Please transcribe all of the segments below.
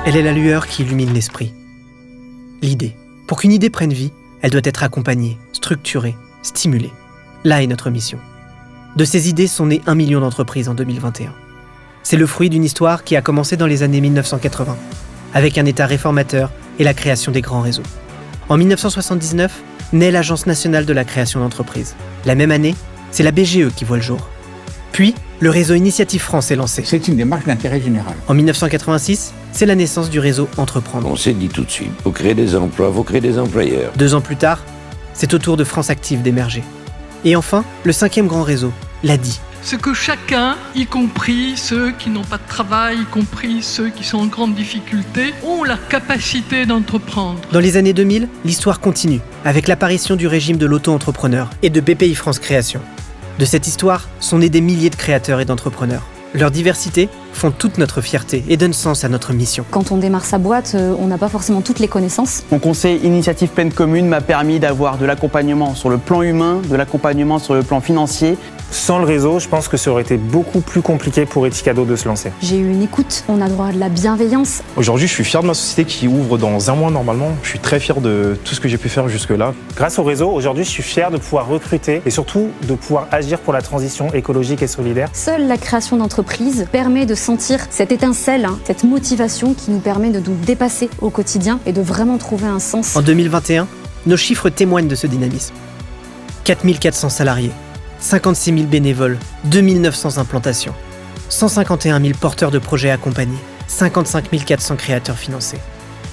Elle est la lueur qui illumine l'esprit. L'idée. Pour qu'une idée prenne vie, elle doit être accompagnée, structurée, stimulée. Là est notre mission. De ces idées sont nées 1 million d'entreprises en 2021. C'est le fruit d'une histoire qui a commencé dans les années 1980, avec un État réformateur et la création des grands réseaux. En 1979, naît l'Agence nationale de la création d'entreprises. La même année, c'est la BGE qui voit le jour. Puis, le réseau Initiative France est lancé. C'est une démarche d'intérêt général. En 1986, c'est la naissance du réseau Entreprendre. On s'est dit tout de suite, faut créer des emplois, faut créer des employeurs. 2 ans plus tard, c'est au tour de France Active d'émerger. Et enfin, le 5e grand réseau, l'ADI. C'est que chacun, y compris ceux qui n'ont pas de travail, y compris ceux qui sont en grande difficulté, ont la capacité d'entreprendre. Dans les années 2000, l'histoire continue, avec l'apparition du régime de l'auto-entrepreneur et de BPI France Création. De cette histoire sont nés des milliers de créateurs et d'entrepreneurs. Leur diversité font toute notre fierté et donnent sens à notre mission. Quand on démarre sa boîte, on n'a pas forcément toutes les connaissances. Mon conseil Initiative Pleine Commune m'a permis d'avoir de l'accompagnement sur le plan humain, de l'accompagnement sur le plan financier. Sans le réseau, je pense que ça aurait été beaucoup plus compliqué pour Etikado de se lancer. J'ai eu une écoute, on a droit à de la bienveillance. Aujourd'hui, je suis fier de ma société qui ouvre dans 1 mois normalement. Je suis très fier de tout ce que j'ai pu faire jusque-là. Grâce au réseau, aujourd'hui, je suis fier de pouvoir recruter et surtout de pouvoir agir pour la transition écologique et solidaire. Seule la création d'entreprise permet de sentir cette étincelle, cette motivation qui nous permet de nous dépasser au quotidien et de vraiment trouver un sens. En 2021, nos chiffres témoignent de ce dynamisme. 4400 salariés, 56 000 bénévoles, 2900 implantations, 151 000 porteurs de projets accompagnés, 55 400 créateurs financés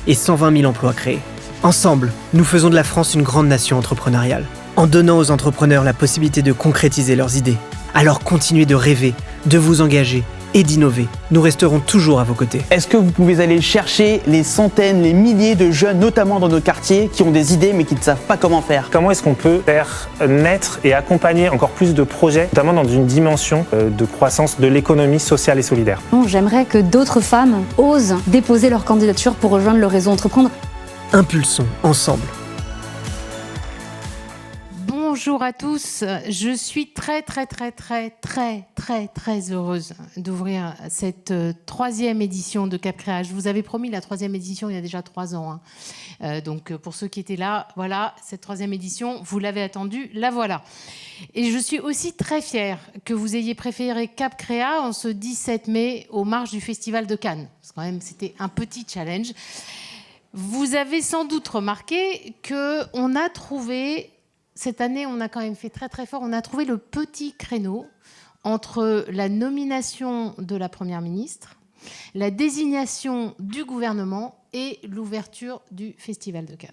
et 120 000 emplois créés. Ensemble, nous faisons de la France une grande nation entrepreneuriale, en donnant aux entrepreneurs la possibilité de concrétiser leurs idées. Alors continuez de rêver, de vous engager et d'innover. Nous resterons toujours à vos côtés. Est-ce que vous pouvez aller chercher les centaines, les milliers de jeunes, notamment dans nos quartiers, qui ont des idées mais qui ne savent pas comment faire ? Comment est-ce qu'on peut faire naître et accompagner encore plus de projets, notamment dans une dimension de croissance de l'économie sociale et solidaire ? J'aimerais que d'autres femmes osent déposer leur candidature pour rejoindre le réseau Entreprendre. Impulsons ensemble. Bonjour à tous, je suis très heureuse d'ouvrir cette 3e édition de Cap Créa. Je vous avais promis la 3e édition il y a déjà 3 ans. Donc pour ceux qui étaient là, voilà, cette 3e édition, vous l'avez attendue, la voilà. Et je suis aussi très fière que vous ayez préféré Cap Créa en ce 17 mai aux marges du Festival de Cannes. Parce que quand même, c'était un petit challenge. Vous avez sans doute remarqué qu'on a trouvé... Cette année, on a quand même fait très fort. On a trouvé le petit créneau entre la nomination de la Première ministre, la désignation du gouvernement et l'ouverture du Festival de Cannes.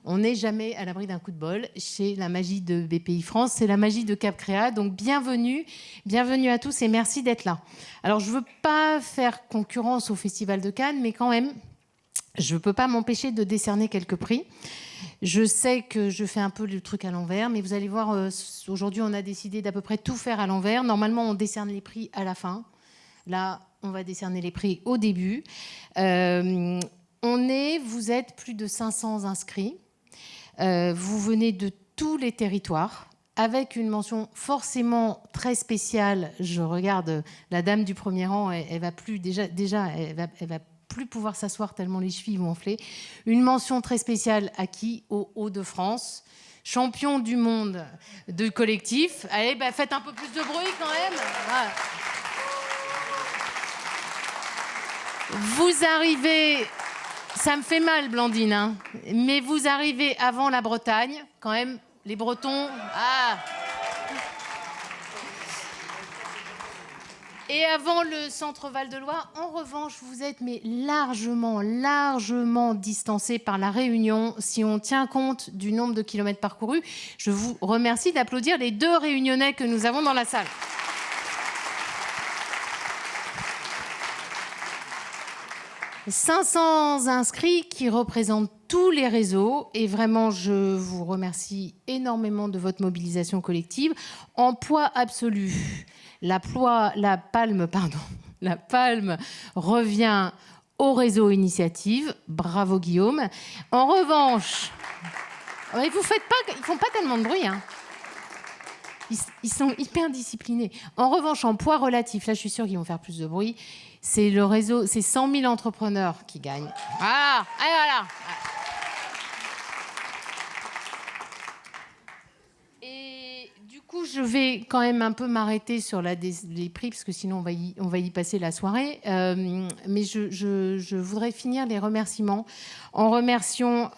On n'est jamais à l'abri d'un coup de bol. C'est la magie de BPI France, c'est la magie de Cap Créa. Donc bienvenue à tous et merci d'être là. Alors je ne veux pas faire concurrence au Festival de Cannes, mais quand même, je ne peux pas m'empêcher de décerner quelques prix. Je sais que je fais un peu le truc à l'envers, mais vous allez voir, aujourd'hui, on a décidé d'à peu près tout faire à l'envers. Normalement, on décerne les prix à la fin. Là, on va décerner les prix au début. Vous êtes plus de 500 inscrits. Vous venez de tous les territoires, avec une mention forcément très spéciale. Je regarde la dame du premier rang, elle va plus elle va plus pouvoir s'asseoir tellement les chevilles vont enfler. Une mention très spéciale à qui ? Aux Hauts-de-France, champion du monde de collectif. Allez, faites un peu plus de bruit quand même. Voilà. Vous arrivez, ça me fait mal Blandine, hein, mais vous arrivez avant la Bretagne, quand même, les Bretons. Et avant le centre Val-de-Loire, en revanche, vous êtes largement distancés par la Réunion si on tient compte du nombre de kilomètres parcourus. Je vous remercie d'applaudir les 2 Réunionnais que nous avons dans la salle. « 500 inscrits qui représentent tous les réseaux et vraiment, je vous remercie énormément de votre mobilisation collective. En poids absolu, la palme revient au réseau Initiative. Bravo Guillaume. En revanche, ils ne font pas tellement de bruit. Hein. Ils sont hyper disciplinés. En revanche, en poids relatif, là, je suis sûre qu'ils vont faire plus de bruit. C'est le réseau, c'est 100 000 entrepreneurs qui gagnent. Voilà, et voilà. Et du coup, je vais quand même un peu m'arrêter sur les prix, parce que sinon, on va y passer la soirée. Mais je voudrais finir les remerciements en remerciant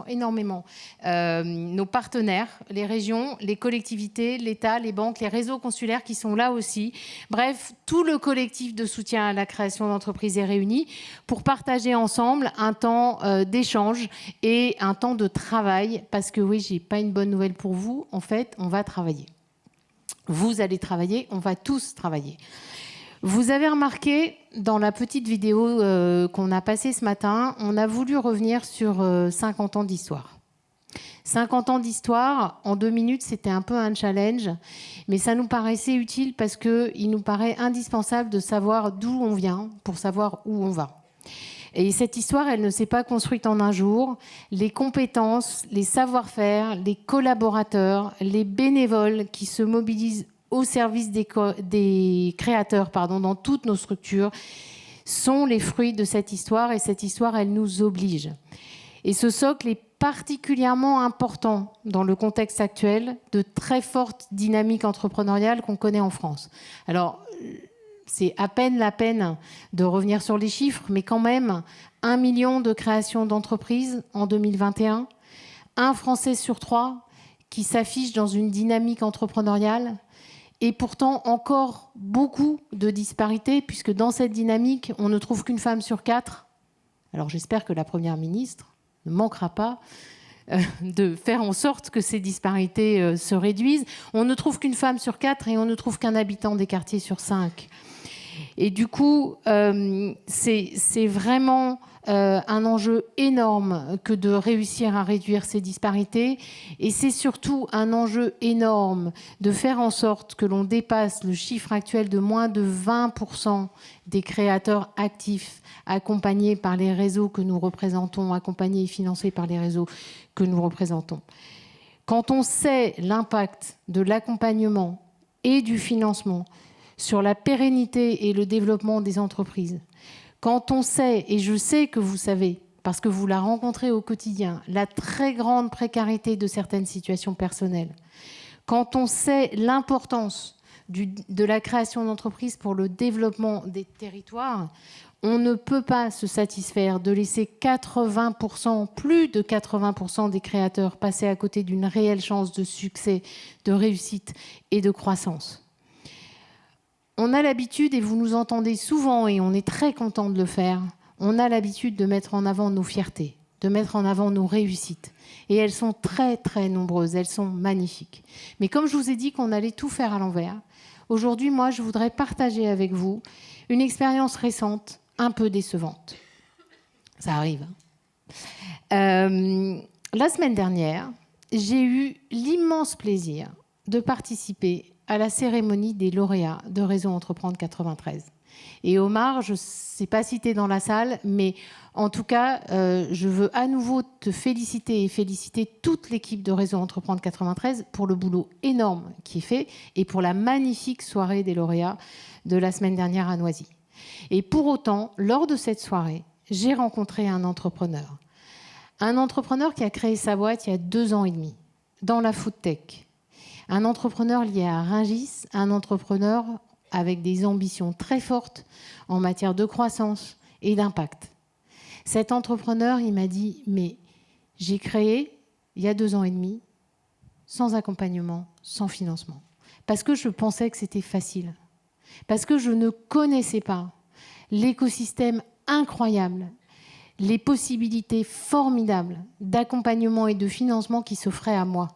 énormément nos partenaires, les régions, les collectivités, l'État, les banques, les réseaux consulaires qui sont là aussi. Bref, tout le collectif de soutien à la création d'entreprises est réuni pour partager ensemble un temps d'échange et un temps de travail. Parce que oui, j'ai pas une bonne nouvelle pour vous. En fait, on va travailler. Vous allez travailler, on va tous travailler. Vous avez remarqué, dans la petite vidéo qu'on a passée ce matin, on a voulu revenir sur 50 ans d'histoire. 50 ans d'histoire, en 2 minutes, c'était un peu un challenge, mais ça nous paraissait utile parce qu'il nous paraît indispensable de savoir d'où on vient pour savoir où on va. Et cette histoire, elle ne s'est pas construite en un jour. Les compétences, les savoir-faire, les collaborateurs, les bénévoles qui se mobilisent au service des créateurs dans toutes nos structures, sont les fruits de cette histoire. Et cette histoire, elle nous oblige. Et ce socle est particulièrement important dans le contexte actuel de très forte dynamique entrepreneuriale qu'on connaît en France. Alors, c'est à peine la peine de revenir sur les chiffres, mais quand même, 1 million de créations d'entreprises en 2021, 1 Français sur 3 qui s'affiche dans une dynamique entrepreneuriale, et pourtant encore beaucoup de disparités, puisque dans cette dynamique, on ne trouve qu'une femme sur 4. Alors j'espère que la Première ministre ne manquera pas de faire en sorte que ces disparités se réduisent. On ne trouve qu'une femme sur 4 et on ne trouve qu'un habitant des quartiers sur 5. Et du coup, c'est vraiment un enjeu énorme que de réussir à réduire ces disparités. Et c'est surtout un enjeu énorme de faire en sorte que l'on dépasse le chiffre actuel de moins de 20% des créateurs actifs accompagnés par les réseaux que nous représentons, accompagnés et financés par les réseaux que nous représentons. Quand on sait l'impact de l'accompagnement et du financement sur la pérennité et le développement des entreprises, quand on sait, et je sais que vous savez, parce que vous la rencontrez au quotidien, la très grande précarité de certaines situations personnelles, quand on sait l'importance de la création d'entreprises pour le développement des territoires, on ne peut pas se satisfaire de laisser 80%, plus de 80% des créateurs passer à côté d'une réelle chance de succès, de réussite et de croissance. On a l'habitude, et vous nous entendez souvent, et on est très content de le faire, on a l'habitude de mettre en avant nos fiertés, de mettre en avant nos réussites. Et elles sont très, très nombreuses, elles sont magnifiques. Mais comme je vous ai dit qu'on allait tout faire à l'envers, aujourd'hui, moi, je voudrais partager avec vous une expérience récente, un peu décevante. Ça arrive. La semaine dernière, j'ai eu l'immense plaisir de participer à la cérémonie des lauréats de Réseau Entreprendre 93. Et Omar, je ne sais pas si tu es dans la salle, mais en tout cas, je veux à nouveau te féliciter et féliciter toute l'équipe de Réseau Entreprendre 93 pour le boulot énorme qui est fait et pour la magnifique soirée des lauréats de la semaine dernière à Noisy. Et pour autant, lors de cette soirée, j'ai rencontré un entrepreneur. Un entrepreneur qui a créé sa boîte il y a 2 ans et demi, dans la food tech. Un entrepreneur lié à Rungis, un entrepreneur avec des ambitions très fortes en matière de croissance et d'impact. Cet entrepreneur, il m'a dit, mais j'ai créé il y a 2 ans et demi, sans accompagnement, sans financement. Parce que je pensais que c'était facile. Parce que je ne connaissais pas l'écosystème incroyable, les possibilités formidables d'accompagnement et de financement qui s'offraient à moi.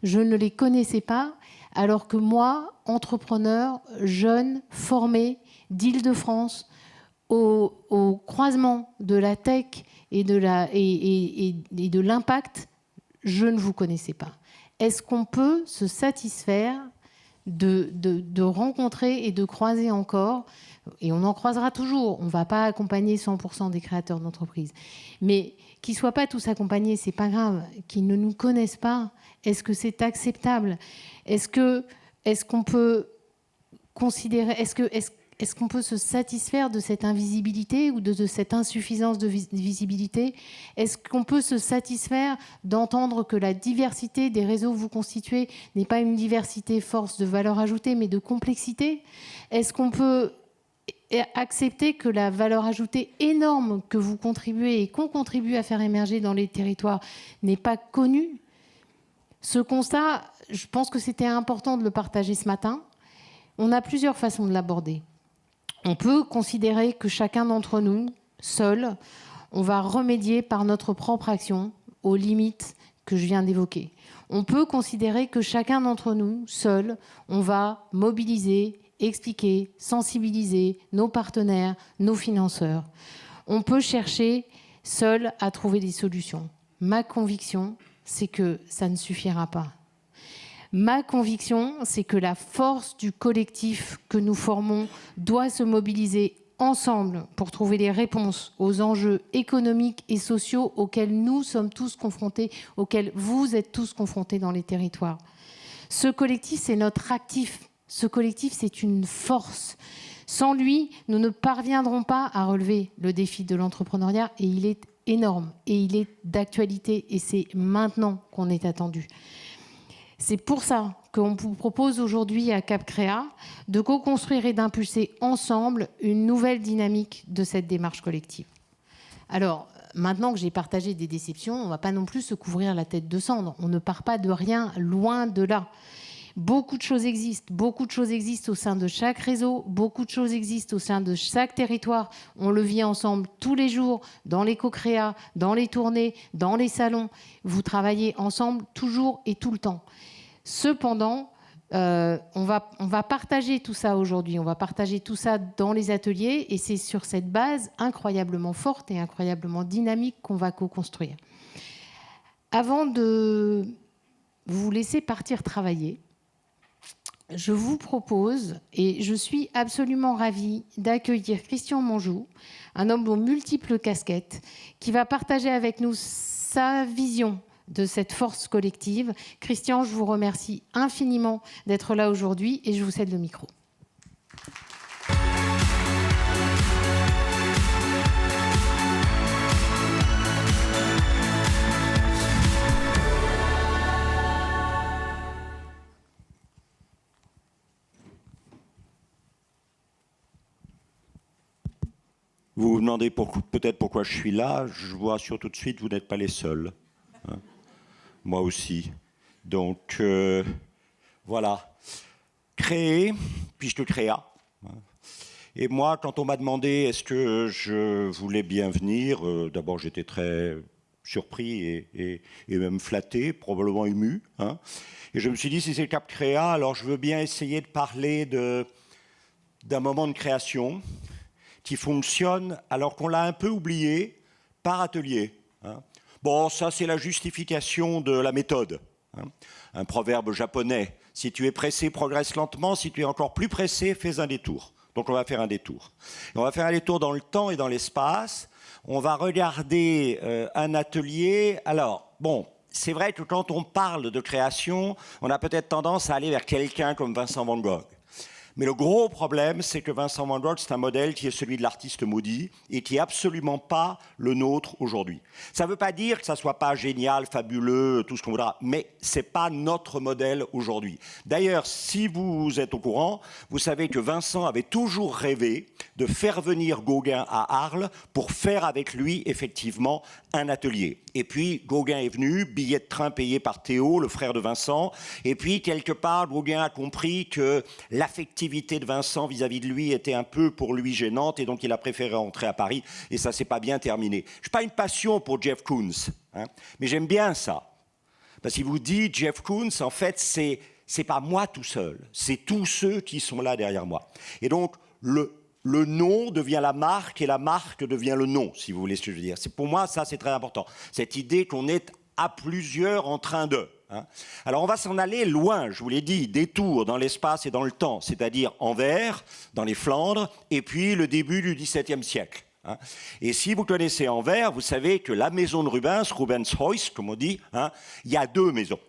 Je ne les connaissais pas, alors que moi, entrepreneur, jeune, formé d'Île-de-France, au croisement de la tech et de l'impact, je ne vous connaissais pas. Est-ce qu'on peut se satisfaire de rencontrer et de croiser encore, et on en croisera toujours, on ne va pas accompagner 100% des créateurs d'entreprises, mais qu'ils ne soient pas tous accompagnés, c'est pas grave, qu'ils ne nous connaissent pas, est-ce que c'est acceptable? Est-ce qu'on peut considérer, est-ce qu'on peut se satisfaire de cette invisibilité ou de cette insuffisance de visibilité? Est-ce qu'on peut se satisfaire d'entendre que la diversité des réseaux que vous constituez n'est pas une diversité force de valeur ajoutée, mais de complexité? Est-ce qu'on peut accepter que la valeur ajoutée énorme que vous contribuez et qu'on contribue à faire émerger dans les territoires n'est pas connue? Ce constat, je pense que c'était important de le partager ce matin. On a plusieurs façons de l'aborder. On peut considérer que chacun d'entre nous, seul, on va remédier par notre propre action aux limites que je viens d'évoquer. On peut considérer que chacun d'entre nous, seul, on va mobiliser, expliquer, sensibiliser nos partenaires, nos financeurs. On peut chercher seul à trouver des solutions. Ma conviction, c'est que ça ne suffira pas. Ma conviction, c'est que la force du collectif que nous formons doit se mobiliser ensemble pour trouver des réponses aux enjeux économiques et sociaux auxquels nous sommes tous confrontés, auxquels vous êtes tous confrontés dans les territoires. Ce collectif, c'est notre actif. Ce collectif, c'est une force. Sans lui, nous ne parviendrons pas à relever le défi de l'entrepreneuriat et il est énorme et il est d'actualité et c'est maintenant qu'on est attendu. C'est pour ça qu'on vous propose aujourd'hui à Cap Créa de co-construire et d'impulser ensemble une nouvelle dynamique de cette démarche collective. Alors, maintenant que j'ai partagé des déceptions, on ne va pas non plus se couvrir la tête de cendre. On ne part pas de rien, loin de là. Beaucoup de choses existent au sein de chaque réseau, beaucoup de choses existent au sein de chaque territoire. On le vit ensemble tous les jours, dans les co-créas, dans les tournées, dans les salons. Vous travaillez ensemble toujours et tout le temps. Cependant, on va partager tout ça aujourd'hui, on va partager tout ça dans les ateliers et c'est sur cette base incroyablement forte et incroyablement dynamique qu'on va co-construire. Avant de vous laisser partir travailler, je vous propose, et je suis absolument ravie d'accueillir Christian Monjou, un homme aux multiples casquettes, qui va partager avec nous sa vision de cette force collective. Christian, je vous remercie infiniment d'être là aujourd'hui et je vous cède le micro. Vous vous demandez peut-être pourquoi je suis là. Je vois sur tout de suite, vous n'êtes pas les seuls. Hein. Moi aussi. Donc, voilà. Créer, puis je te créa. Et moi, quand on m'a demandé est-ce que je voulais bien venir, d'abord j'étais très surpris et même flatté, probablement ému. Hein. Et je me suis dit, si c'est Cap Créa, alors je veux bien essayer de parler d'un moment de création qui fonctionne alors qu'on l'a un peu oublié par atelier. Hein. Bon, ça c'est la justification de la méthode. Hein. Un proverbe japonais, si tu es pressé, progresse lentement, si tu es encore plus pressé, fais un détour. Donc on va faire un détour. Et on va faire un détour dans le temps et dans l'espace. On va regarder un atelier. Alors, bon, c'est vrai que quand on parle de création, on a peut-être tendance à aller vers quelqu'un comme Vincent van Gogh. Mais le gros problème, c'est que Vincent van Gogh, c'est un modèle qui est celui de l'artiste maudit et qui n'est absolument pas le nôtre aujourd'hui. Ça ne veut pas dire que ça ne soit pas génial, fabuleux, tout ce qu'on voudra, mais ce n'est pas notre modèle aujourd'hui. D'ailleurs, si vous êtes au courant, vous savez que Vincent avait toujours rêvé de faire venir Gauguin à Arles pour faire avec lui, effectivement, un atelier. Et puis, Gauguin est venu, billet de train payé par Théo, le frère de Vincent, et puis, quelque part, Gauguin a compris que l'affectivité de Vincent vis-à-vis de lui était un peu pour lui gênante et donc il a préféré rentrer à Paris et ça s'est pas bien terminé. Je n'ai pas une passion pour Jeff Koons, hein, mais j'aime bien ça. Parce qu'il vous dit, Jeff Koons, en fait, c'est pas moi tout seul, c'est tous ceux qui sont là derrière moi. Et donc, le nom devient la marque et la marque devient le nom, si vous voulez ce que je veux dire. Pour moi, ça, c'est très important. Cette idée qu'on est à plusieurs en train de... Hein. Alors on va s'en aller loin, je vous l'ai dit, détour dans l'espace et dans le temps, c'est-à-dire Anvers, dans les Flandres, et puis le début du XVIIe siècle. Hein. Et si vous connaissez Anvers, vous savez que la maison de Rubens, Rubenshuis, comme on dit, hein, il y a deux maisons.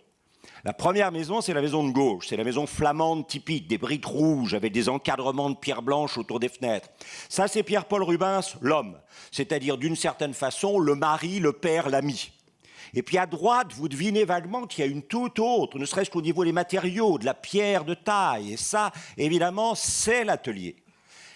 La première maison, c'est la maison de gauche, c'est la maison flamande typique, des briques rouges avec des encadrements de pierre blanche autour des fenêtres. Ça, c'est Pierre-Paul Rubens, l'homme, c'est-à-dire d'une certaine façon le mari, le père, l'ami. Et puis à droite, vous devinez vaguement qu'il y a une toute autre, ne serait-ce qu'au niveau des matériaux, de la pierre de taille. Et ça, évidemment, c'est l'atelier.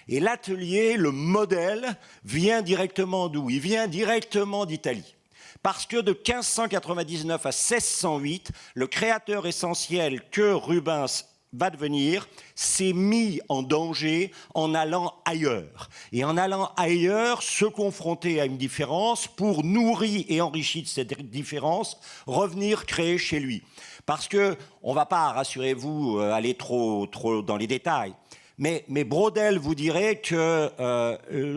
Et l'atelier, le modèle, vient directement d'où? Il vient directement d'Italie. Parce que de 1599 à 1608, le créateur essentiel que Rubens va devenir s'est mis en danger en allant ailleurs. Et en allant ailleurs, se confronter à une différence pour, nourri et enrichi de cette différence, revenir créer chez lui. Parce que, on ne va pas, rassurez-vous, aller trop dans les détails, mais Braudel vous dirait que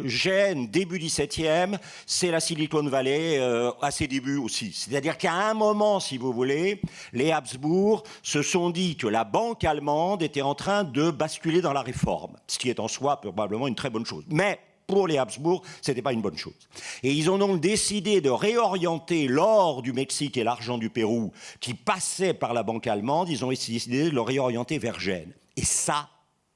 Gênes, début 17e, c'est la Silicon Valley à ses débuts aussi. C'est-à-dire qu'à un moment, si vous voulez, les Habsbourg se sont dit que la banque allemande était en train de basculer dans la réforme, ce qui est en soi probablement une très bonne chose. Mais pour les Habsbourg, ce n'était pas une bonne chose. Et ils ont donc décidé de réorienter l'or du Mexique et l'argent du Pérou qui passait par la banque allemande, ils ont décidé de le réorienter vers Gênes. Et ça,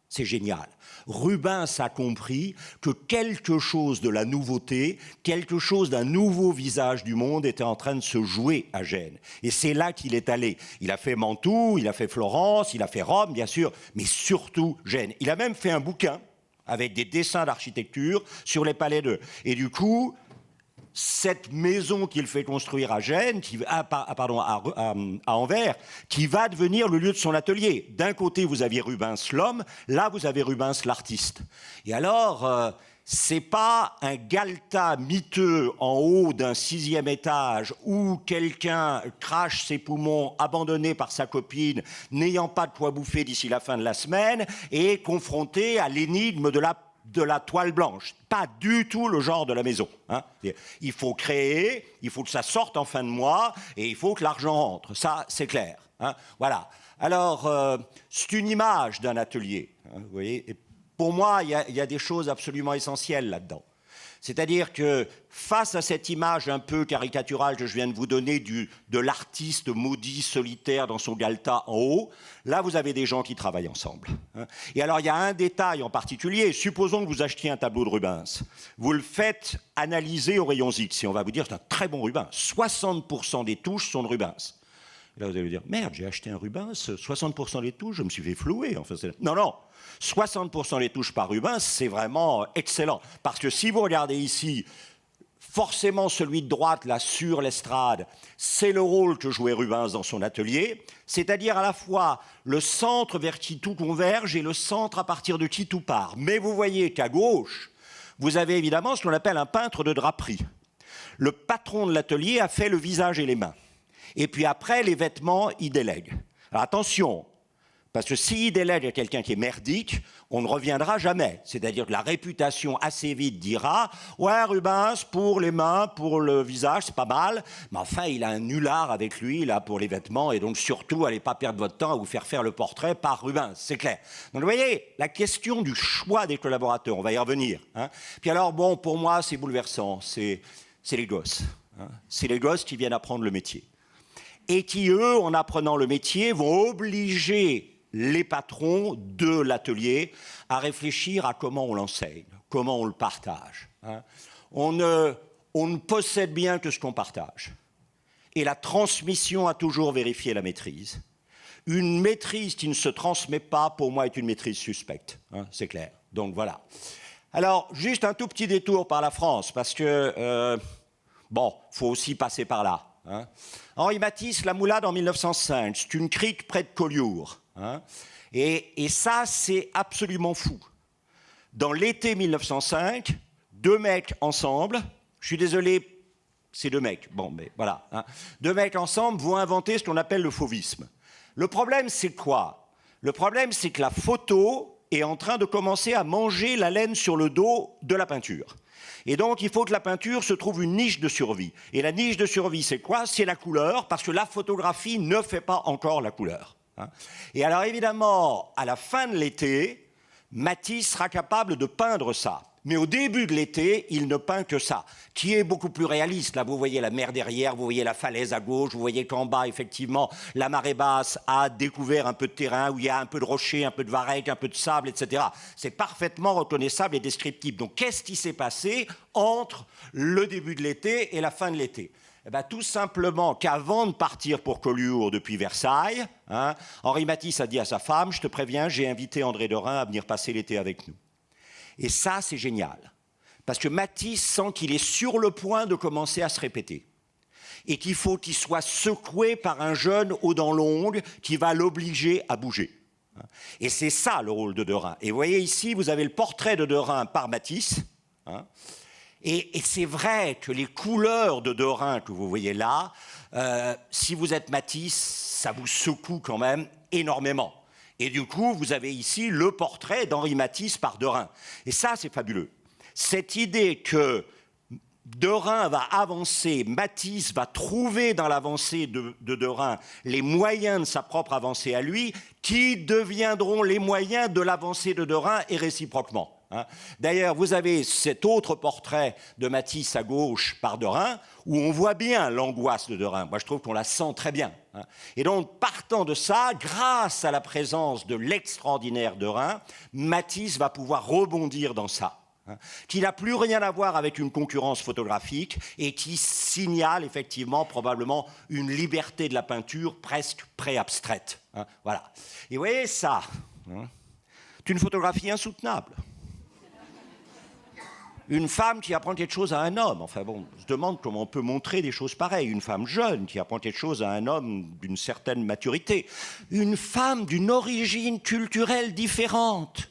c'est génial. Rubens a compris que quelque chose de la nouveauté, quelque chose d'un nouveau visage du monde était en train de se jouer à Gênes. Et c'est là qu'il est allé. Il a fait Mantoue, il a fait Florence, il a fait Rome, bien sûr, mais surtout Gênes. Il a même fait un bouquin avec des dessins d'architecture sur les palais d'eux. Et du coup, cette maison qu'il fait construire à Gênes, à Anvers, qui va devenir le lieu de son atelier. D'un côté, vous aviez Rubens l'homme, là, vous avez Rubens l'artiste. Et alors, c'est pas un galetas miteux en haut d'un 6e étage où quelqu'un crache ses poumons, abandonné par sa copine, n'ayant pas de quoi bouffer d'ici la fin de la semaine, et confronté à l'énigme de la toile blanche. Pas du tout le genre de la maison. Hein. Il faut créer, il faut que ça sorte en fin de mois, et il faut que l'argent rentre. Ça, c'est clair. Hein. Voilà. Alors, c'est une image d'un atelier. Hein, vous voyez. Et pour moi, il y a des choses absolument essentielles là-dedans. C'est-à-dire que face à cette image un peu caricaturale que je viens de vous donner de l'artiste maudit solitaire dans son galetas en haut, là vous avez des gens qui travaillent ensemble. Hein. Et alors il y a un détail en particulier, supposons que vous achetiez un tableau de Rubens, vous le faites analyser au rayon X et on va vous dire c'est un très bon Rubens, 60% des touches sont de Rubens. Et là vous allez vous dire merde, j'ai acheté un Rubens, 60% des touches, je me suis fait flouer. Enfin, non. 60% des touches par Rubens, c'est vraiment excellent. Parce que si vous regardez ici, forcément celui de droite, là, sur l'estrade, c'est le rôle que jouait Rubens dans son atelier, c'est-à-dire à la fois le centre vers qui tout converge et le centre à partir de qui tout part. Mais vous voyez qu'à gauche, vous avez évidemment ce qu'on appelle un peintre de draperie. Le patron de l'atelier a fait le visage et les mains. Et puis après, les vêtements, il délègue. Alors attention, parce que s'il délègue à quelqu'un qui est merdique, on ne reviendra jamais. C'est-à-dire que la réputation assez vite dira « Ouais, Rubens, pour les mains, pour le visage, c'est pas mal, mais enfin, il a un nulard avec lui là pour les vêtements, et donc surtout, allez pas perdre votre temps à vous faire le portrait par Rubens, c'est clair. » Donc vous voyez, la question du choix des collaborateurs, on va y revenir. Hein. Puis alors, bon, pour moi, c'est bouleversant, c'est les gosses. Hein. C'est les gosses qui viennent apprendre le métier. Et qui, eux, en apprenant le métier, vont obliger les patrons de l'atelier à réfléchir à comment on l'enseigne, comment on le partage. Hein. On ne possède bien que ce qu'on partage. Et la transmission a toujours vérifié la maîtrise. Une maîtrise qui ne se transmet pas, pour moi, est une maîtrise suspecte. Hein, c'est clair. Donc voilà. Alors, juste un tout petit détour par la France, parce que, faut aussi passer par là. Hein. Henri Matisse, La Moulade en 1905, c'est une crique près de Collioure. Hein. Et ça, c'est absolument fou. Dans l'été 1905, deux mecs ensemble, je suis désolé, c'est deux mecs, bon, mais voilà, hein. Deux mecs ensemble vont inventer ce qu'on appelle le fauvisme. Le problème, c'est quoi? Le problème, c'est que la photo est en train de commencer à manger la laine sur le dos de la peinture. Et donc, il faut que la peinture se trouve une niche de survie. Et la niche de survie, c'est quoi? C'est la couleur, parce que la photographie ne fait pas encore la couleur. Et alors, évidemment, à la fin de l'été, Matisse sera capable de peindre ça. Mais au début de l'été, il ne peint que ça, qui est beaucoup plus réaliste. Là, vous voyez la mer derrière, vous voyez la falaise à gauche, vous voyez qu'en bas, effectivement, la marée basse a découvert un peu de terrain où il y a un peu de rochers, un peu de varech, un peu de sable, etc. C'est parfaitement reconnaissable et descriptible. Donc, qu'est-ce qui s'est passé entre le début de l'été et la fin de l'été? Eh bien, tout simplement qu'avant de partir pour Collioure depuis Versailles, Henri Matisse a dit à sa femme, je te préviens, j'ai invité André Derain à venir passer l'été avec nous. Et ça, c'est génial, parce que Matisse sent qu'il est sur le point de commencer à se répéter et qu'il faut qu'il soit secoué par un jeune aux dents longues qui va l'obliger à bouger. Et c'est ça le rôle de Derain. Et vous voyez ici, vous avez le portrait de Derain par Matisse. Et c'est vrai que les couleurs de Derain que vous voyez là, si vous êtes Matisse, ça vous secoue quand même énormément. Et du coup, vous avez ici le portrait d'Henri Matisse par Derain. Et ça, c'est fabuleux. Cette idée que Derain va avancer, Matisse va trouver dans l'avancée de Derain les moyens de sa propre avancée à lui, qui deviendront les moyens de l'avancée de Derain et réciproquement. D'ailleurs, vous avez cet autre portrait de Matisse à gauche par Derain, où on voit bien l'angoisse de Derain. Moi, je trouve qu'on la sent très bien. Et donc, partant de ça, grâce à la présence de l'extraordinaire Derain, Matisse va pouvoir rebondir dans ça, qui n'a plus rien à voir avec une concurrence photographique et qui signale effectivement probablement une liberté de la peinture presque pré-abstraite. Voilà. Et vous voyez ça, c'est une photographie insoutenable. Une femme qui apprend quelque chose à un homme. Enfin bon, je demande comment on peut montrer des choses pareilles. Une femme jeune qui apprend quelque chose à un homme d'une certaine maturité. Une femme d'une origine culturelle différente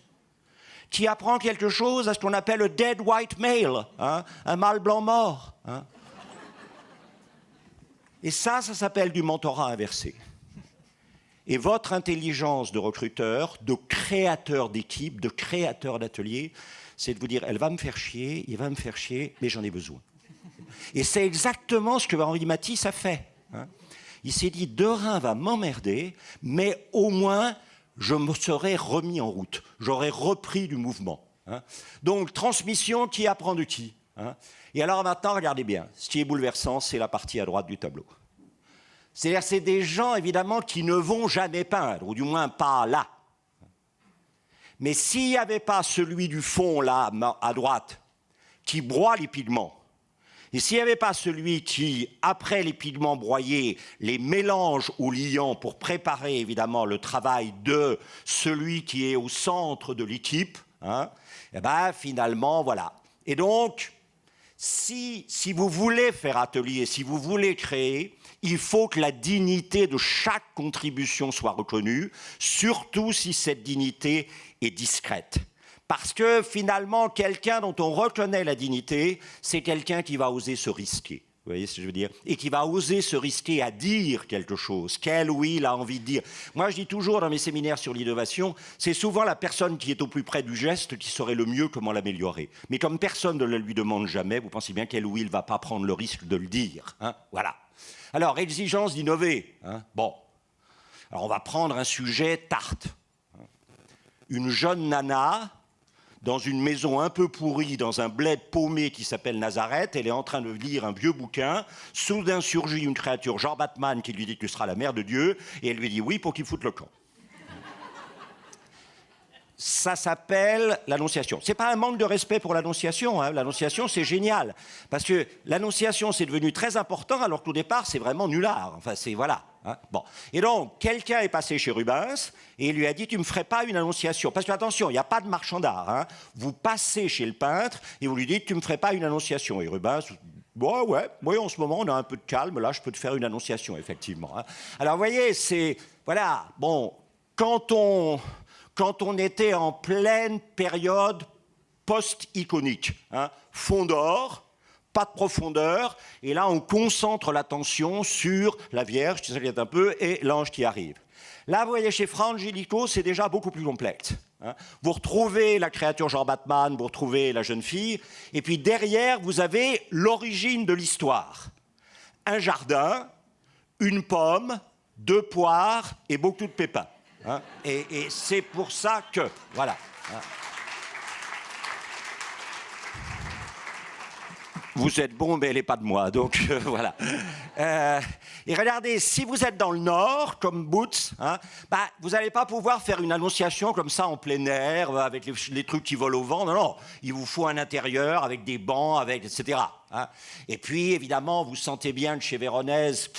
qui apprend quelque chose à ce qu'on appelle le dead white male, un mâle blanc mort. Et ça s'appelle du mentorat inversé. Et votre intelligence de recruteur, de créateur d'équipe, de créateur d'atelier, c'est de vous dire, elle va me faire chier, il va me faire chier, mais j'en ai besoin. Et c'est exactement ce que Henri Matisse a fait. Il s'est dit, Derain va m'emmerder, mais au moins, je me serai remis en route. J'aurais repris du mouvement. Donc, transmission, qui apprend de qui? Et alors maintenant, regardez bien, ce qui est bouleversant, c'est la partie à droite du tableau. C'est-à-dire, c'est des gens, évidemment, qui ne vont jamais peindre, ou du moins pas là. Mais s'il n'y avait pas celui du fond, là, à droite, qui broie les pigments, et s'il n'y avait pas celui qui, après les pigments broyés, les mélange au liant pour préparer, évidemment, le travail de celui qui est au centre de l'équipe, et ben, finalement, voilà. Et donc, si vous voulez faire atelier, si vous voulez créer, il faut que la dignité de chaque contribution soit reconnue, surtout si cette dignité est discrète. Parce que finalement, quelqu'un dont on reconnaît la dignité, c'est quelqu'un qui va oser se risquer. Vous voyez ce que je veux dire? Et qui va oser se risquer à dire quelque chose, qu'elle ou il a envie de dire. Moi, je dis toujours dans mes séminaires sur l'innovation, c'est souvent la personne qui est au plus près du geste qui saurait le mieux comment l'améliorer. Mais comme personne ne le lui demande jamais, vous pensez bien qu'elle ou il ne va pas prendre le risque de le dire. Voilà. Alors, exigence d'innover. Bon. Alors, on va prendre un sujet tarte. Une jeune nana, dans une maison un peu pourrie, dans un bled paumé qui s'appelle Nazareth, elle est en train de lire un vieux bouquin. Soudain surgit une créature, genre Batman, qui lui dit que tu seras la mère de Dieu, et elle lui dit oui pour qu'il foute le camp. Ça s'appelle l'Annonciation. C'est pas un manque de respect pour l'Annonciation. L'Annonciation, c'est génial. Parce que l'Annonciation, c'est devenu très important, alors qu'au départ, c'est vraiment nulard. Enfin, c'est voilà. Bon. Et donc, quelqu'un est passé chez Rubens et il lui a dit, tu me ferais pas une Annonciation. Parce que, attention, il n'y a pas de marchand d'art. Vous passez chez le peintre et vous lui dites, tu me ferais pas une Annonciation. Et Rubens, bon, ouais, en ce moment, on a un peu de calme. Là, je peux te faire une Annonciation, effectivement. Alors, vous voyez, c'est, voilà, bon, quand on était en pleine période post-iconique, fond d'or, pas de profondeur, et là on concentre l'attention sur la Vierge qui s'inquiète un peu et l'ange qui arrive. Là, vous voyez, chez Fra Angelico, c'est déjà beaucoup plus complexe. Hein. Vous retrouvez la créature genre Batman, vous retrouvez la jeune fille, et puis derrière, vous avez l'origine de l'histoire. Un jardin, une pomme, 2 poires et beaucoup de pépins. Hein. Et c'est pour ça que... Voilà. Hein. Vous êtes bon, mais elle n'est pas de moi, donc voilà. Et regardez, si vous êtes dans le Nord, comme Boots, hein, bah, vous n'allez pas pouvoir faire une annonciation comme ça en plein air, avec les trucs qui volent au vent. Non, non, il vous faut un intérieur avec des bancs, etc. Hein. Et puis, évidemment, vous sentez bien que chez Véronèse,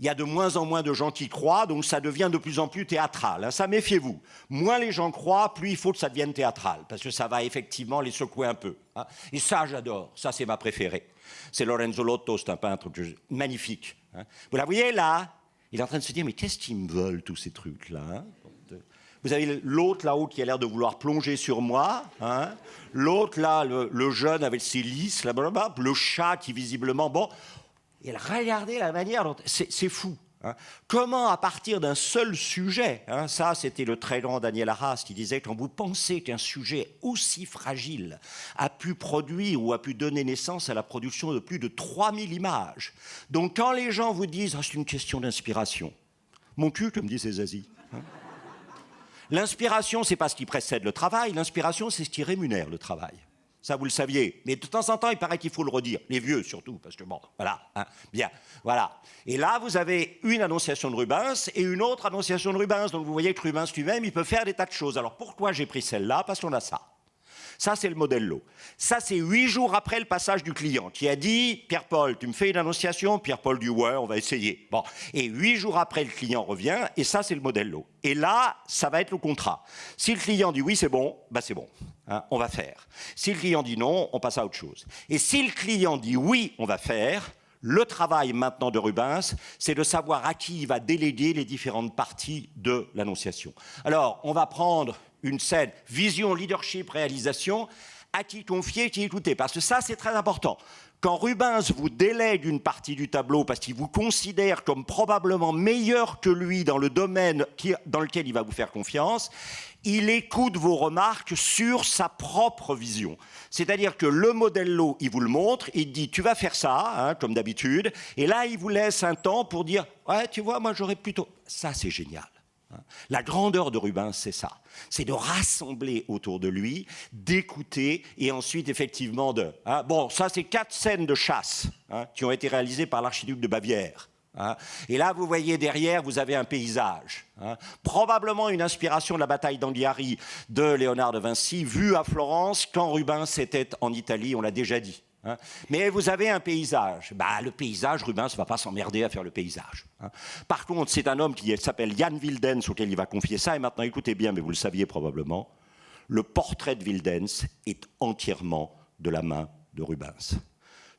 il y a de moins en moins de gens qui croient, donc ça devient de plus en plus théâtral. Hein. Ça, méfiez-vous. Moins les gens croient, plus il faut que ça devienne théâtral, parce que ça va effectivement les secouer un peu. Hein. Et ça, j'adore. Ça, c'est ma préférée. C'est Lorenzo Lotto, c'est un peintre magnifique. Hein. Vous la voyez là? Il est en train de se dire, mais qu'est-ce qu'ils me veulent, tous ces trucs-là? Hein. Vous avez l'autre là-haut qui a l'air de vouloir plonger sur moi. Hein. L'autre là, le jeune avec ses lisses, là, le chat qui visiblement... Bon. Et regardez la manière dont... C'est fou. Hein. Comment, à partir d'un seul sujet, hein, ça c'était le très grand Daniel Arras qui disait, quand vous pensez qu'un sujet aussi fragile a pu produire ou a pu donner naissance à la production de plus de 3000 images. Donc quand les gens vous disent, c'est une question d'inspiration, mon cul, comme dit Zazie. Hein. L'inspiration, c'est pas ce qui précède le travail, l'inspiration, c'est ce qui rémunère le travail. Ça, vous le saviez. Mais de temps en temps, il paraît qu'il faut le redire. Les vieux, surtout, parce que bon, voilà. Hein, bien, voilà. Et là, vous avez une annonciation de Rubens et une autre annonciation de Rubens. Donc, vous voyez que Rubens lui-même, il peut faire des tas de choses. Alors, pourquoi j'ai pris celle-là? Parce qu'on a ça. Ça, c'est le modello. Ça, c'est 8 jours après le passage du client qui a dit « Pierre-Paul, tu me fais une annonciation ?» Pierre-Paul dit « Ouais, on va essayer. » Bon. Et 8 jours après, le client revient et ça, c'est le modello. Et là, ça va être le contrat. Si le client dit « Oui, c'est bon », bah c'est bon. Hein, on va faire. Si le client dit « Non », on passe à autre chose. Et si le client dit « Oui, on va faire », le travail maintenant de Rubens, c'est de savoir à qui il va déléguer les différentes parties de l'annonciation. Alors, on va prendre une scène, vision, leadership, réalisation, à qui confier, qui écouter. Parce que ça, c'est très important. Quand Rubens vous délègue une partie du tableau parce qu'il vous considère comme probablement meilleur que lui dans le domaine dans lequel il va vous faire confiance, il écoute vos remarques sur sa propre vision. C'est-à-dire que le modello, il vous le montre, il dit « tu vas faire ça hein, », comme d'habitude, et là, il vous laisse un temps pour dire « ouais, tu vois, moi, j'aurais plutôt... » Ça, c'est génial. La grandeur de Rubens, c'est ça. C'est de rassembler autour de lui, d'écouter et ensuite, effectivement, de... Hein, bon, ça, c'est 4 scènes de chasse hein, qui ont été réalisées par l'archiduc de Bavière. Hein. Et là, vous voyez derrière, vous avez un paysage. Hein. Probablement une inspiration de la bataille d'Anghiari de Léonard de Vinci, vue à Florence quand Rubens était en Italie, on l'a déjà dit. Hein. Mais vous avez un paysage. Bah, le paysage, Rubens ne va pas s'emmerder à faire le paysage. Hein. Par contre, c'est un homme qui s'appelle Jan Wildens auquel il va confier ça. Et maintenant, écoutez bien, mais vous le saviez probablement, le portrait de Wildens est entièrement de la main de Rubens.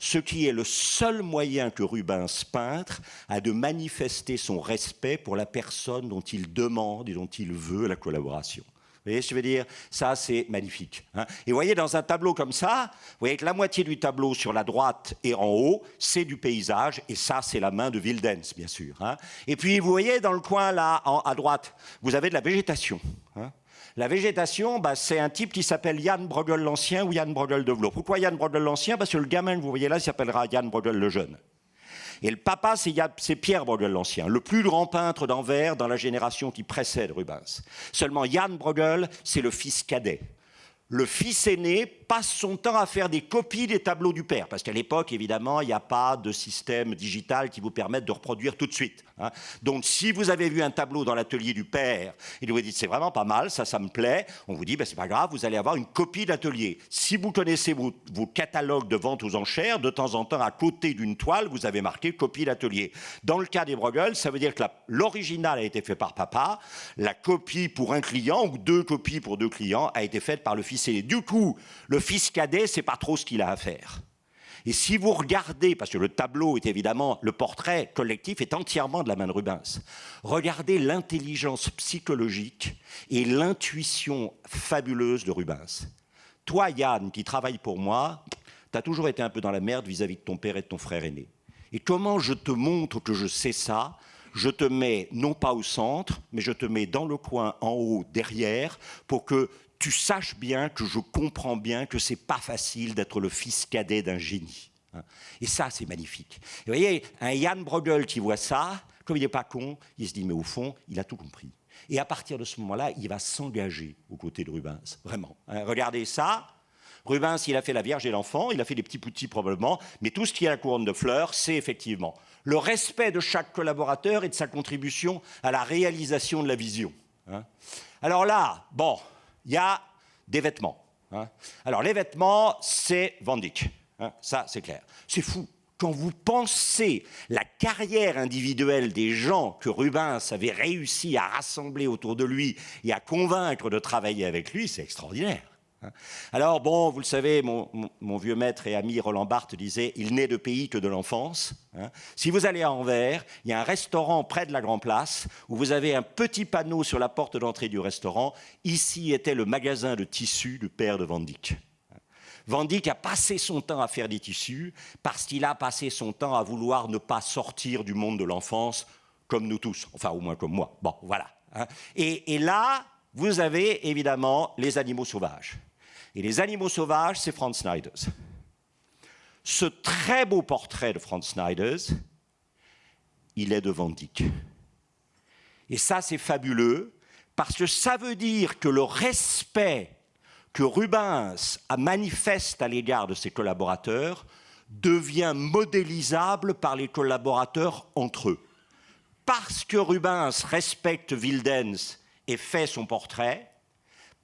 Ce qui est le seul moyen que Rubens, peintre, a de manifester son respect pour la personne dont il demande et dont il veut la collaboration. Vous voyez ce que je veux dire? Ça, c'est magnifique. Hein. Et vous voyez, dans un tableau comme ça, vous voyez que la moitié du tableau sur la droite et en haut, c'est du paysage, et ça, c'est la main de Wildens, bien sûr. Hein. Et puis, vous voyez, dans le coin, là, à droite, vous avez de la végétation. Hein. La végétation, bah, c'est un type qui s'appelle Jan Bruegel l'Ancien ou Jan Bruegel de Vlot. Pourquoi Jan Bruegel l'Ancien? Parce que le gamin que vous voyez là, il s'appellera Jan Bruegel le Jeune. Et le papa, c'est Pierre Bruegel l'Ancien, le plus grand peintre d'Anvers dans la génération qui précède Rubens. Seulement, Jan Bruegel, c'est le fils cadet. Le fils aîné passe son temps à faire des copies des tableaux du père, parce qu'à l'époque, évidemment, il n'y a pas de système digital qui vous permette de reproduire tout de suite. Hein. Donc, si vous avez vu un tableau dans l'atelier du père, et vous dites, c'est vraiment pas mal, ça me plaît, on vous dit, ben, c'est pas grave, vous allez avoir une copie d'atelier. Si vous connaissez vos catalogues de vente aux enchères, de temps en temps, à côté d'une toile, vous avez marqué copie d'atelier. Dans le cas des Bruegel, ça veut dire que l'original a été fait par papa, la copie pour un client, ou 2 copies pour 2 clients, a été faite par le fils aîné. Du coup, le fils cadet, c'est pas trop ce qu'il a à faire. Et si vous regardez, parce que le tableau est évidemment, le portrait collectif est entièrement de la main de Rubens, regardez l'intelligence psychologique et l'intuition fabuleuse de Rubens. Toi, Yann, qui travaille pour moi, tu as toujours été un peu dans la merde vis-à-vis de ton père et de ton frère aîné. Et comment je te montre que je sais ça? je te mets non pas au centre, mais je te mets dans le coin, en haut, derrière, pour que tu saches bien, que je comprends bien que c'est pas facile d'être le fils cadet d'un génie. Et ça, c'est magnifique. Et vous voyez, un Jan Bruegel qui voit ça, comme il n'est pas con, il se dit, mais au fond, il a tout compris. Et à partir de ce moment-là, il va s'engager aux côtés de Rubens, vraiment. Regardez ça. Rubens, il a fait la Vierge et l'enfant, il a fait des petits poutis probablement, mais tout ce qui est la couronne de fleurs, c'est effectivement le respect de chaque collaborateur et de sa contribution à la réalisation de la vision. Alors là, bon, il y a des vêtements. Alors les vêtements, c'est Van Dyck. Ça, c'est clair. C'est fou. Quand vous pensez la carrière individuelle des gens que Rubens avait réussi à rassembler autour de lui et à convaincre de travailler avec lui, c'est extraordinaire. Alors bon, vous le savez, mon vieux maître et ami Roland Barthes disait « Il n'est de pays que de l'enfance ». Si vous allez à Anvers, il y a un restaurant près de la Grand Place où vous avez un petit panneau sur la porte d'entrée du restaurant. Ici était le magasin de tissus du père de Van Dyck. Van Dyck a passé son temps à faire des tissus parce qu'il a passé son temps à vouloir ne pas sortir du monde de l'enfance, comme nous tous, enfin au moins comme moi. Bon, voilà. Et là, vous avez évidemment les animaux sauvages. Et les animaux sauvages, c'est Franz Schneiders. Ce très beau portrait de Franz Schneiders, il est de Van Dyck. Et ça, c'est fabuleux, parce que ça veut dire que le respect que Rubens manifeste à l'égard de ses collaborateurs devient modélisable par les collaborateurs entre eux. Parce que Rubens respecte Wildens et fait son portrait,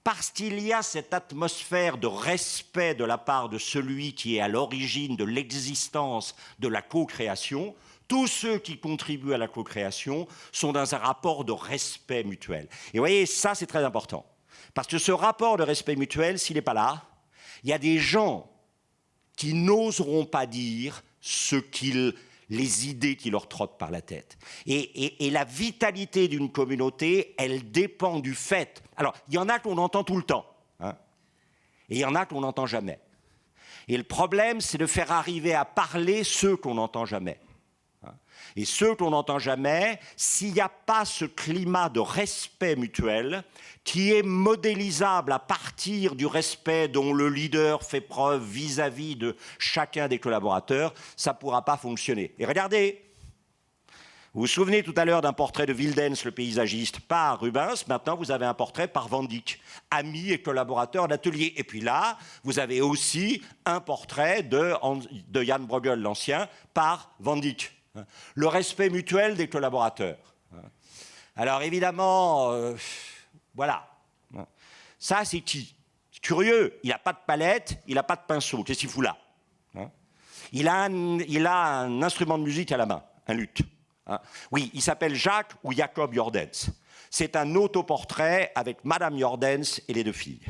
parce qu'il y a cette atmosphère de respect de la part de celui qui est à l'origine de l'existence de la co-création, tous ceux qui contribuent à la co-création sont dans un rapport de respect mutuel. Et vous voyez, ça c'est très important. Parce que ce rapport de respect mutuel, s'il n'est pas là, il y a des gens qui n'oseront pas dire les idées qui leur trottent par la tête. Et la vitalité d'une communauté, elle dépend du fait... Alors, il y en a qu'on entend tout le temps, et il y en a qu'on n'entend jamais. Et le problème, c'est de faire arriver à parler ceux qu'on n'entend jamais. Et ceux qu'on n'entend jamais, s'il n'y a pas ce climat de respect mutuel qui est modélisable à partir du respect dont le leader fait preuve vis-à-vis de chacun des collaborateurs, ça ne pourra pas fonctionner. Et regardez, vous vous souvenez tout à l'heure d'un portrait de Wildens, le paysagiste, par Rubens, maintenant vous avez un portrait par Van Dyck, ami et collaborateur d'atelier. Et puis là, vous avez aussi un portrait de Jan Bruegel, l'ancien, par Van Dyck. Le respect mutuel des collaborateurs. Alors évidemment, voilà. Ça, c'est qui? C'est curieux. Il n'a pas de palette, il n'a pas de pinceau. Qu'est-ce qu'il fout là? Il a un instrument de musique à la main, un luth. Oui, il s'appelle Jacques ou Jacob Jordens. C'est un autoportrait avec Madame Jordens et les deux filles.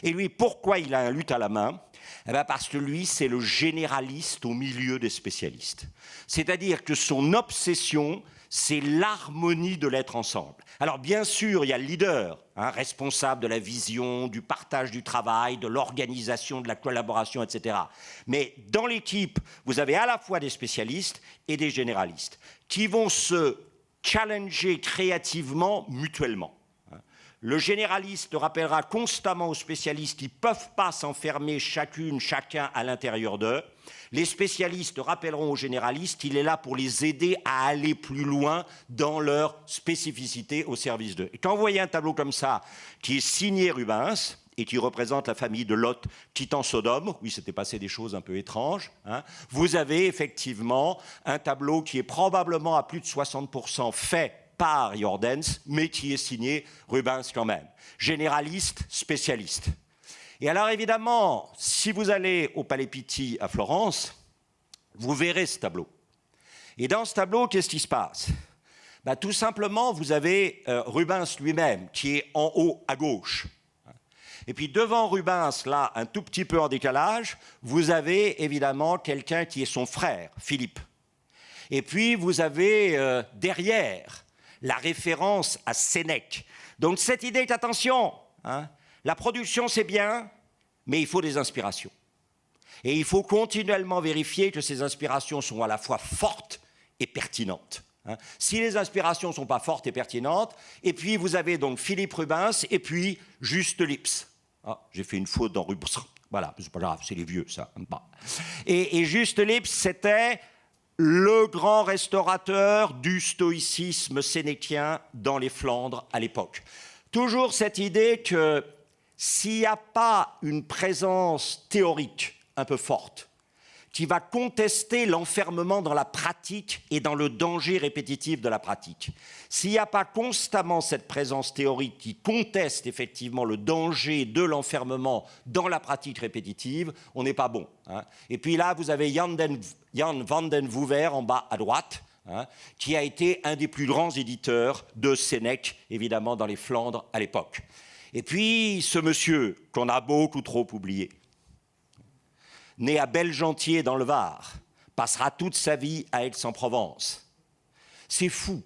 Et lui, pourquoi il a un luth à la main? Eh bien parce que lui, c'est le généraliste au milieu des spécialistes. C'est-à-dire que son obsession, c'est l'harmonie de l'être ensemble. Alors bien sûr, il y a le leader, responsable de la vision, du partage du travail, de l'organisation, de la collaboration, etc. Mais dans l'équipe, vous avez à la fois des spécialistes et des généralistes qui vont se challenger créativement, mutuellement. Le généraliste rappellera constamment aux spécialistes qu'ils ne peuvent pas s'enfermer chacun à l'intérieur d'eux. Les spécialistes rappelleront aux généralistes qu'il est là pour les aider à aller plus loin dans leur spécificité au service d'eux. Et quand vous voyez un tableau comme ça, qui est signé Rubens, et qui représente la famille de Lot quittant Sodome, où il s'était passé des choses un peu étranges, vous avez effectivement un tableau qui est probablement à plus de 60% fait par Jordens, mais qui est signé Rubens quand même. Généraliste, spécialiste. Et alors évidemment, si vous allez au Palais Pitti à Florence, vous verrez ce tableau. Et dans ce tableau, qu'est-ce qui se passe? Tout simplement, vous avez Rubens lui-même, qui est en haut à gauche. Et puis devant Rubens, là, un tout petit peu en décalage, vous avez évidemment quelqu'un qui est son frère, Philippe. Et puis vous avez derrière la référence à Sénèque. Donc cette idée qu'attention, la production c'est bien, mais il faut des inspirations. Et il faut continuellement vérifier que ces inspirations sont à la fois fortes et pertinentes. hein. Si les inspirations ne sont pas fortes et pertinentes, et puis vous avez donc Philippe Rubens et puis Juste Lipse. Ah, j'ai fait une faute dans Rubens. Voilà, c'est pas grave, c'est les vieux, ça. Et Juste Lipse, c'était le grand restaurateur du stoïcisme sénécien dans les Flandres à l'époque. Toujours cette idée que s'il n'y a pas une présence théorique un peu forte, qui va contester l'enfermement dans la pratique et dans le danger répétitif de la pratique. S'il n'y a pas constamment cette présence théorique qui conteste effectivement le danger de l'enfermement dans la pratique répétitive, on n'est pas bon, hein. Et puis là, vous avez Jan van den Wouwer en bas à droite, hein, qui a été un des plus grands éditeurs de Sénèque, évidemment dans les Flandres à l'époque. Et puis ce monsieur qu'on a beaucoup trop oublié, né à Belgentier dans le Var, passera toute sa vie à Aix-en-Provence. C'est fou.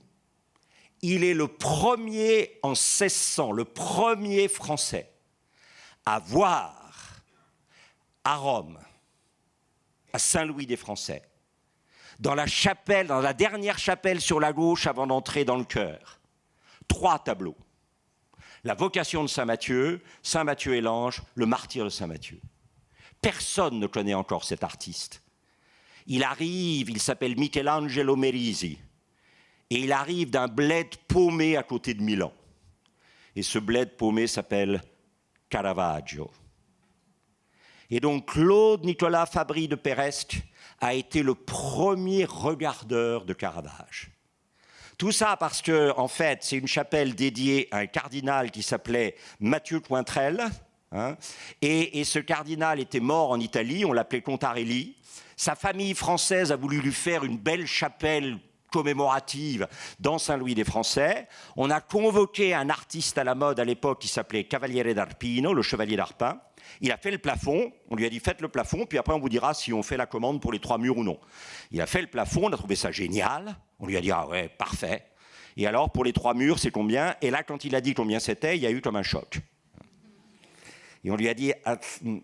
Il est le premier en 1600, le premier Français à voir à Rome, à Saint-Louis-des-Français, dans la chapelle, dans la dernière chapelle sur la gauche avant d'entrer dans le chœur, 3 tableaux. La vocation de Saint-Matthieu et l'ange, le martyre de Saint-Matthieu. Personne ne connaît encore cet artiste. Il arrive, il s'appelle Michelangelo Merisi, et il arrive d'un bled paumé à côté de Milan. Et ce bled paumé s'appelle Caravaggio. Et donc Claude-Nicolas Fabry de Peiresc a été le premier regardeur de Caravage. Tout ça parce que, en fait, c'est une chapelle dédiée à un cardinal qui s'appelait Mathieu Cointrel, hein, et ce cardinal était mort en Italie, on l'appelait Contarelli. Sa famille française a voulu lui faire une belle chapelle commémorative dans Saint-Louis-des-Français. On a convoqué un artiste à la mode à l'époque qui s'appelait Cavaliere d'Arpino, le chevalier d'Arpin. Il a fait le plafond, on lui a dit faites le plafond, puis après on vous dira si on fait la commande pour les 3 murs ou non. Il a fait le plafond, on a trouvé ça génial, on lui a dit ah ouais, parfait. Et alors pour les 3 murs c'est combien? Et là quand il a dit combien c'était, il y a eu comme un choc. Et on lui a dit ah,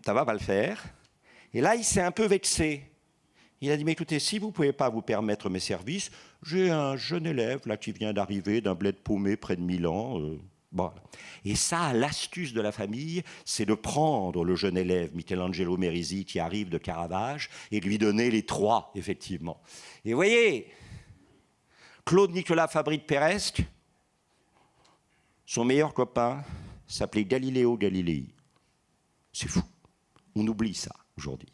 ça va pas le faire. Et là il s'est un peu vexé. Il a dit mais écoutez, si vous ne pouvez pas vous permettre mes services, j'ai un jeune élève là qui vient d'arriver d'un bled paumé près de Milan. Bon. Et ça, l'astuce de la famille, c'est de prendre le jeune élève, Michelangelo Merisi, qui arrive de Caravage, et de lui donner les 3, effectivement. Et vous voyez, Claude-Nicolas Fabry de Peiresc, son meilleur copain s'appelait Galileo Galilei. C'est fou. On oublie ça aujourd'hui.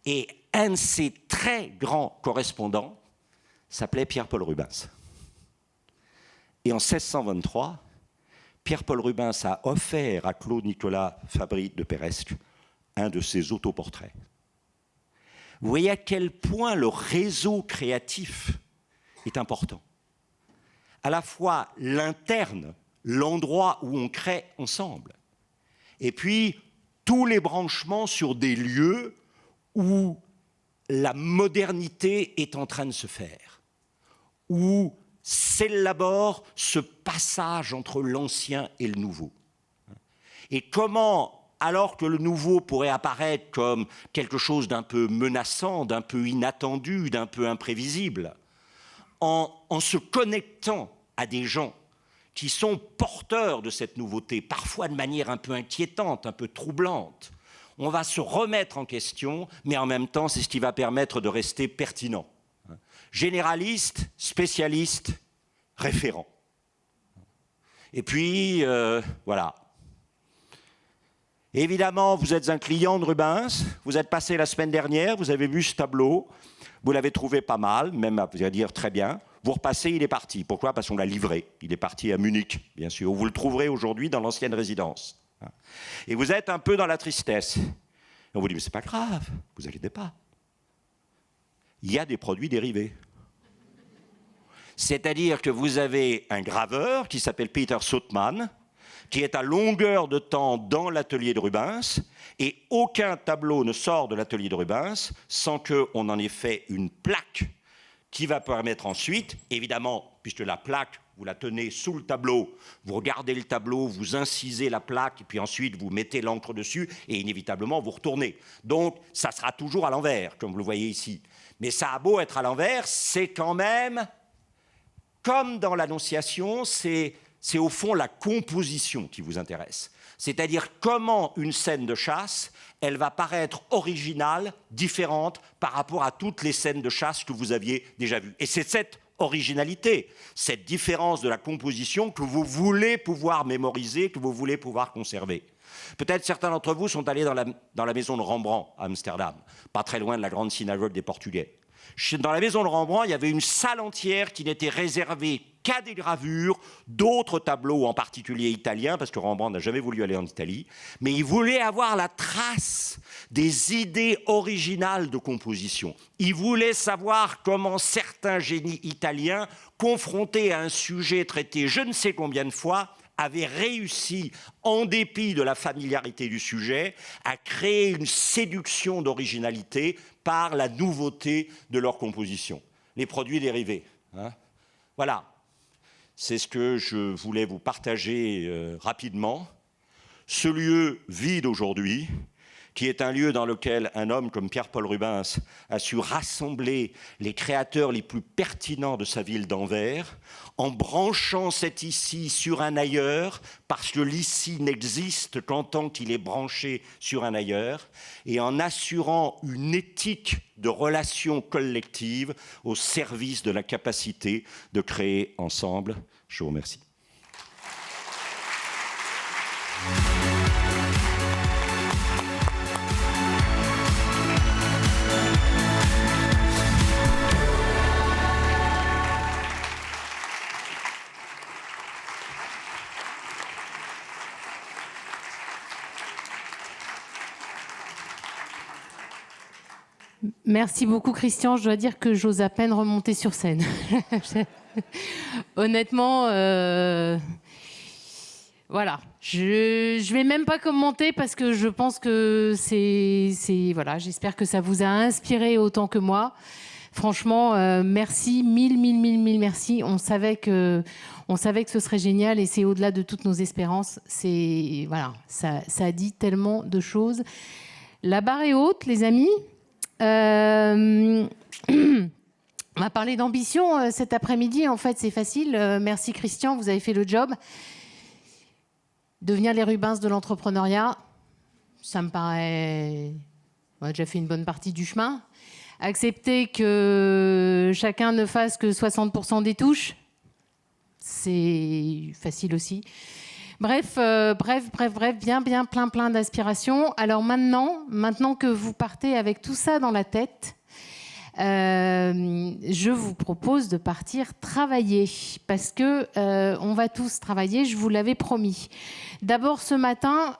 Et un de ses très grands correspondants s'appelait Pierre-Paul Rubens. Et en 1623, Pierre-Paul Rubens a offert à Claude-Nicolas Fabry de Peiresc un de ses autoportraits. Vous voyez à quel point le réseau créatif est important. À la fois l'interne, l'endroit où on crée ensemble, et puis tous les branchements sur des lieux où la modernité est en train de se faire, où s'élabore ce passage entre l'ancien et le nouveau. Et comment, alors que le nouveau pourrait apparaître comme quelque chose d'un peu menaçant, d'un peu inattendu, d'un peu imprévisible, en se connectant à des gens qui sont porteurs de cette nouveauté, parfois de manière un peu inquiétante, un peu troublante, on va se remettre en question, mais en même temps, c'est ce qui va permettre de rester pertinent. Généraliste, spécialiste, référent. Et puis, voilà. Évidemment, vous êtes un client de Rubens, vous êtes passé la semaine dernière, vous avez vu ce tableau, vous l'avez trouvé pas mal, même à dire très bien. Vous repassez, il est parti. Pourquoi? Parce qu'on l'a livré. Il est parti à Munich, bien sûr. Vous le trouverez aujourd'hui dans l'ancienne résidence. Et vous êtes un peu dans la tristesse. On vous dit, mais c'est pas grave, vous n'allez pas. Il y a des produits dérivés. C'est-à-dire que vous avez un graveur qui s'appelle Peter Sootman, qui est à longueur de temps dans l'atelier de Rubens, et aucun tableau ne sort de l'atelier de Rubens sans qu'on en ait fait une plaque qui va permettre ensuite, évidemment, puisque la plaque, vous la tenez sous le tableau, vous regardez le tableau, vous incisez la plaque, et puis ensuite vous mettez l'encre dessus, et inévitablement vous retournez. Donc, ça sera toujours à l'envers, comme vous le voyez ici. Mais ça a beau être à l'envers, c'est quand même, comme dans l'Annonciation, c'est au fond la composition qui vous intéresse. C'est-à-dire comment une scène de chasse, elle va paraître originale, différente par rapport à toutes les scènes de chasse que vous aviez déjà vues. Et c'est cette originalité, cette différence de la composition que vous voulez pouvoir mémoriser, que vous voulez pouvoir conserver. Peut-être certains d'entre vous sont allés dans la maison de Rembrandt à Amsterdam, pas très loin de la grande synagogue des Portugais. Dans la maison de Rembrandt, il y avait une salle entière qui n'était réservée qu'à des gravures, d'autres tableaux, en particulier italiens, parce que Rembrandt n'a jamais voulu aller en Italie, mais il voulait avoir la trace des idées originales de composition. Il voulait savoir comment certains génies italiens, confrontés à un sujet traité je ne sais combien de fois, avaient réussi, en dépit de la familiarité du sujet, à créer une séduction d'originalité par la nouveauté de leur composition. Les produits dérivés. Hein. Voilà. C'est ce que je voulais vous partager rapidement. Ce lieu vide aujourd'hui, qui est un lieu dans lequel un homme comme Pierre-Paul Rubens a su rassembler les créateurs les plus pertinents de sa ville d'Anvers, en branchant cet ici sur un ailleurs, parce que l'ici n'existe qu'en tant qu'il est branché sur un ailleurs, et en assurant une éthique de relations collectives au service de la capacité de créer ensemble. Je vous remercie. Merci beaucoup, Christian. Je dois dire que j'ose à peine remonter sur scène. Honnêtement, voilà. Je vais même pas commenter parce que je pense que voilà. J'espère que ça vous a inspiré autant que moi. Franchement, merci, mille merci. On savait que ce serait génial et c'est au-delà de toutes nos espérances. Voilà, ça dit tellement de choses. La barre est haute, les amis. On va parler d'ambition cet après-midi. En fait, c'est facile. Merci Christian, vous avez fait le job. Devenir les Rubens de l'entrepreneuriat, ça me paraît... On a déjà fait une bonne partie du chemin. Accepter que chacun ne fasse que 60% des touches, c'est facile aussi. Bref, bien, plein d'aspirations. Alors maintenant que vous partez avec tout ça dans la tête, je vous propose de partir travailler parce que on va tous travailler, je vous l'avais promis. D'abord ce matin,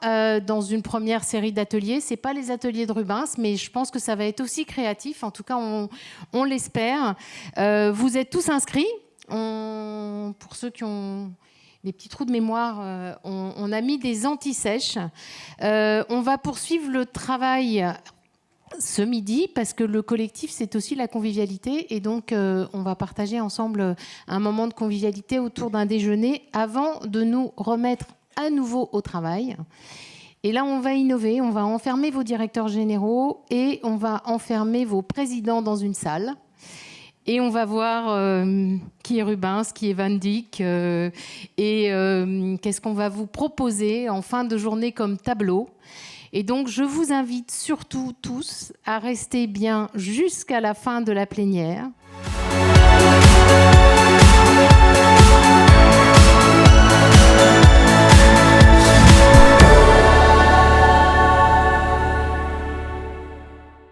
dans une première série d'ateliers, c'est pas les ateliers de Rubens, mais je pense que ça va être aussi créatif. En tout cas, on l'espère. Vous êtes tous inscrits. Pour ceux qui ont des petits trous de mémoire, on a mis des anti-sèches. On va poursuivre le travail ce midi parce que le collectif, c'est aussi la convivialité. Et donc, on va partager ensemble un moment de convivialité autour d'un déjeuner avant de nous remettre à nouveau au travail. Et là, on va innover. On va enfermer vos directeurs généraux et on va enfermer vos présidents dans une salle. Et on va voir qui est Rubens, qui est Van Dyck, et qu'est-ce qu'on va vous proposer en fin de journée comme tableau. Et donc, je vous invite surtout tous à rester bien jusqu'à la fin de la plénière.